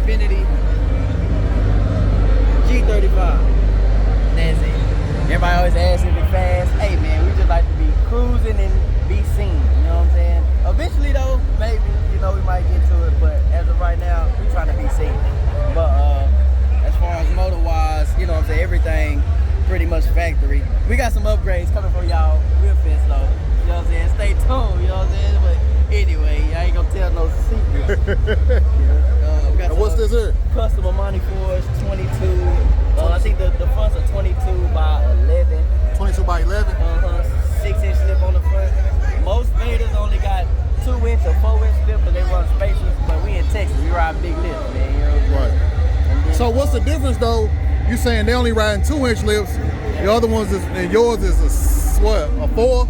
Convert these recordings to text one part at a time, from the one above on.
Infinity G35. That's it. Everybody always asks if it's fast. Hey man, we just like to be cruising and be seen. You know what I'm saying? Eventually though, maybe, you know, we might get to it, but as of right now, we trying to be seen. But as far as motor wise, you know what I'm saying, everything pretty much factory. We got some upgrades coming for y'all real fast though. You know what I'm saying? Stay tuned, you know what I'm saying? But anyway, I ain't gonna tell no secrets. We got what's this here? Custom Amani Forge 22. I think the fronts are 22 by 11. 22 by 11? 6-inch lip on the front. Most Vaydors only got 2-inch or 4-inch lip, but they run spacers. But we in Texas, we ride big lips, man. You know what I'm saying? Right. So what's the difference though? You saying they only riding 2-inch lips, the other ones is, and yours is a 4?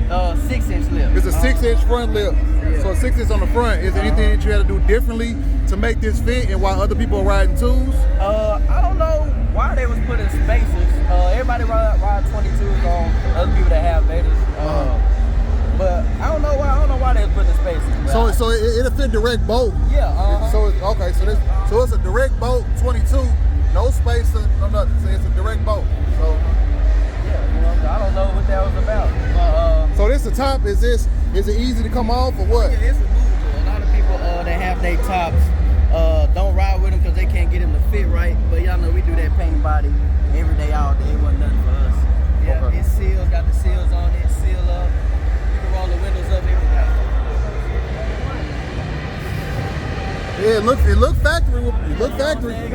6-inch lip. It's a 6-inch front lip. Yeah. So 6 inch on the front. Is there anything that you had to do differently to make this fit, and while other people are riding 2s? I don't know why they was putting spacers. Everybody ride 22s on other people that have Vaydors. But I don't know why they was putting spacers. So it'll fit direct bolt. Yeah. So it's okay. So it's a direct bolt 22, no spacer, no nothing. So it's a direct bolt. So yeah, you know, I don't know what that was about. So this the top. Is it easy to come off or what? Yeah, it's removable. A lot of people that have their tops don't ride with them because they can't get them to fit right. But y'all know we do that paint body every day, all day. It wasn't nothing for us. Yeah, okay. It's sealed, got the seals on it, seal up. You can roll the windows up, everything. Yeah, it look factory. It look factory. It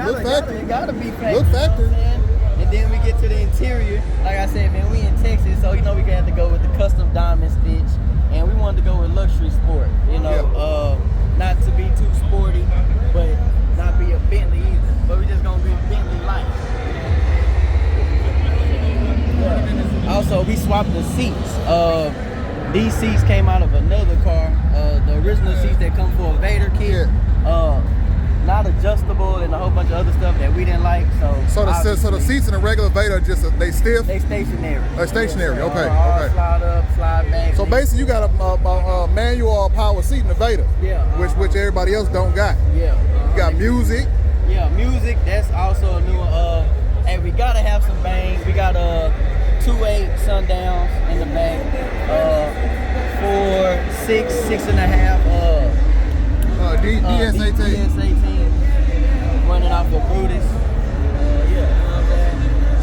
gotta be factory. Look factory. You know, and then we get to the interior. Like I said, man, we in Texas, so you know we got to go with the custom diamond stitch, and we wanted to go with luxury sport. You know, not to be too sporty, but not be a Bentley either. But we just gonna be Bentley light. Yeah. Also, we swapped the seats. These seats came out of another car. The original seats that come for a Vaydor kit. Not adjustable and a whole bunch of other stuff that we didn't like. So the seats in a regular Vaydor just they stiff. They stationary. They're stationary. Yeah, okay. Slide up, slide back. So basically, you got a manual or power seat in the Vaydor. Yeah. Which everybody else don't got. Yeah. You got music. Yeah, music. That's also a new one. Hey, we gotta have some bang. We got 2.8 sundowns in the back. 4, 6, 6.5. DS18. DS18 running off of Brutus.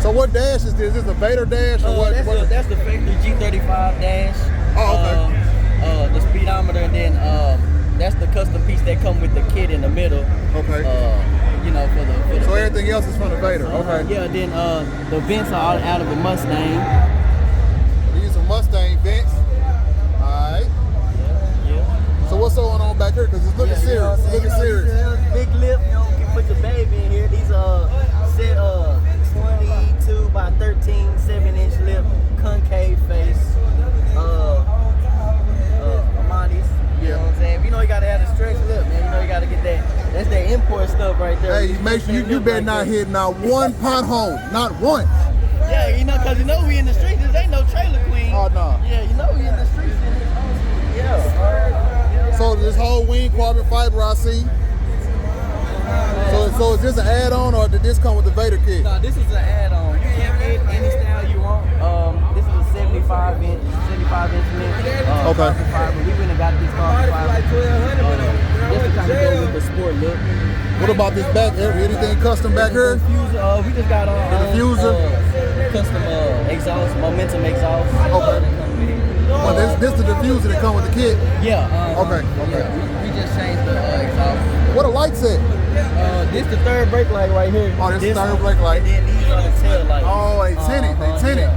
So what dash is this? Is this a Vaydor dash or what? That's the factory G35 dash. Oh, okay. The speedometer, and then that's the custom piece that come with the kit in the middle. Okay. You know, for the so everything else is from the Vaydor. Okay. Yeah. Then the vents are out of a Mustang. These are Mustang vents. All right. So what's going on back here? Because it's looking serious. It's looking serious. Big lip, you know, you can put your baby in here. These set 22 by 13, 7-inch lip, concave face. Amani's. You know what I'm saying? You know you gotta have the stretch lip, man. You know you gotta get that. That's that import stuff right there. Hey, make sure you better not hit not one pothole, not one. Yeah, you know, cause you know we in the streets. This ain't no trailer queen. Oh no. Yeah, you know we in the streets. Yeah. So this whole wing carbon fiber I see. So is this an add-on or did this come with the Vaydor kit? No, this is an add-on. You can get any style you want. This is a 75-inch lip. Okay. Fiber. We went and got this carbon fiber. Just to kind of go with the sport look. What about this back? Anything custom back here? Diffuser. We just got the diffuser. Custom exhaust, momentum exhaust. Okay. Well, this the diffuser that come with the kit. Yeah. Okay. Yeah, we just changed the exhaust. What a light set? This the third brake light right here. Oh, this third brake light. And then these are the tail lights. Oh, they tinted. They tinted.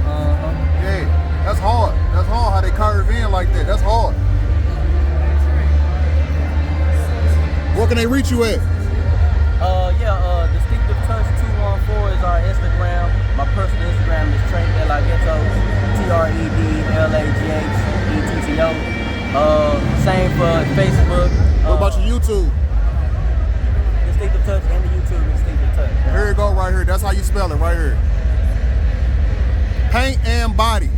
Yeah. That's hard. That's hard how they curve in like that. That's hard. Where can they reach you at? Distinctive Touch 214 is our Instagram. My personal Instagram is Trey Delaghetto, TREDLAGHETTO. Same for Facebook. What about your YouTube? Distinctive Touch and the YouTube Distinctive Touch. Here you go, right here. That's how you spell it, right here. Paint and body.